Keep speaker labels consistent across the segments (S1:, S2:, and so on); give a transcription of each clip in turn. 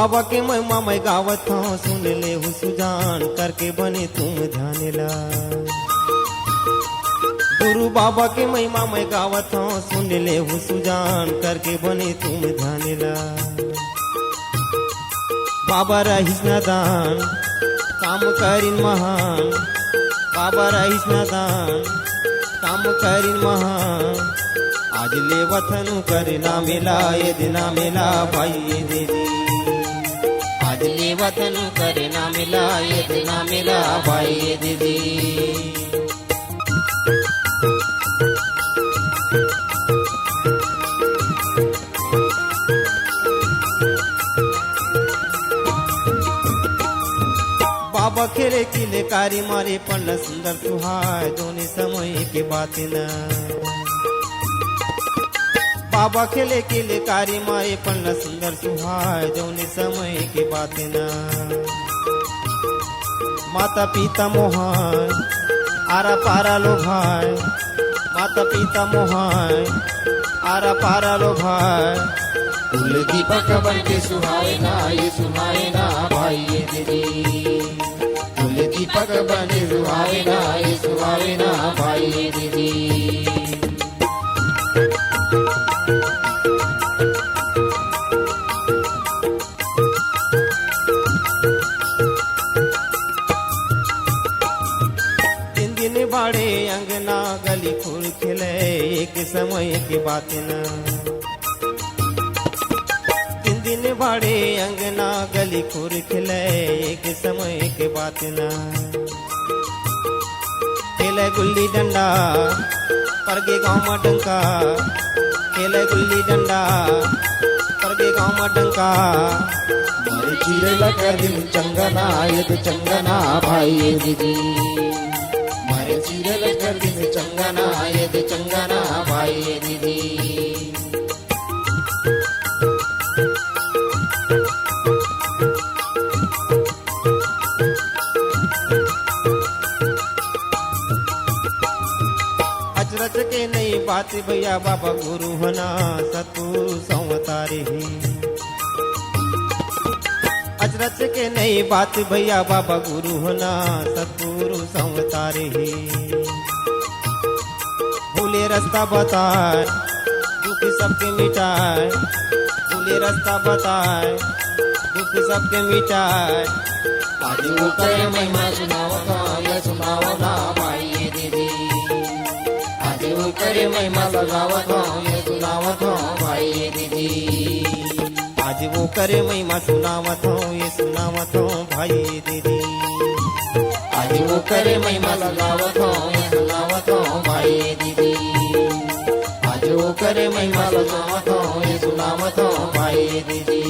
S1: बाबा के महिमा मैं गावत हूँ, सुन ले हूँ सुजान करके बने तुम ध्यानेला। गुरु बाबा के महिमा मैं गावत हूँ, सुन ले हूँ सुजान करके बने तुम ध्यानेला। बाबा रहीस नादान काम करीन महान, बाबा रहीस नादान काम करीन महान। आज ले वथनु करे ना मिला ये दिना मिला भाई ये दीदी, आज ले वथनु करे ना मिला ये दिना मिला भाई ये दीदी। बाबा खेले किले कारी मारे पन्न सुंदर सुहाय दोनों समय के बातें न। बाबा खेले किले कारी मारे पन्न सुंदर सुहाय दोनों समय के बातें न। माता पिता मोहाय आरा पारा लो भाई, माता पिता मोहाय आरा पारा लो भाई। फूल दीपक बन के सुहाए ना ये सुहाए ना भाई ये दीदी, फूल दीपक बने सुहाए ना ये सुहाए ना भाई ये दीदी। दिन दिन बाड़े अंगना गली खुल खिले एक समय की बात न। दिन बाड़े अंगना गली खुर खिले एक समय के बात न। खेले गुल्ली डंडा परगे गाँव में डंका, खेले गुल्ली डंडा परगे गाँव में डंका। मारे चीरे लगा दिन चंगना ये तो चंगना भाई ये दीदी, मारे चीरे लगा दिन चंगना ये तो चंगना भाई ये दीदी। अचरज के नई बात भैया बाबा गुरु होना सतगुरु संवतारे ही। अचरज के नई बात भैया बाबा गुरु होना सतगुरु संवतारे ही। भूले रास्ता बताए दुख सबके मिटाए, भूले रास्ता बताए दुख सबके मिटाए। आज वो करे महिमा सुनावता या सुनावता भाई ये दीदी, आज वो करे महिमा लगावत हूँ ये सुनावत हूँ भाई ये दीदी। आज वो करे महिमा सुनावत हूँ ये सुनावत हूँ भाई ये दीदी, आज वो करे महिमा लगावत हूँ ये सुनावत हूँ भाई ये दीदी। आज वो करे महिमा लगावत हूँ ये सुनावत हूँ भाई ये दीदी,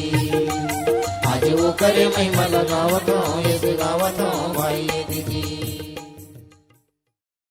S1: आज वो करे महिमा लगावत हूँ ये सुनावत हूँ भाई ये दीदी।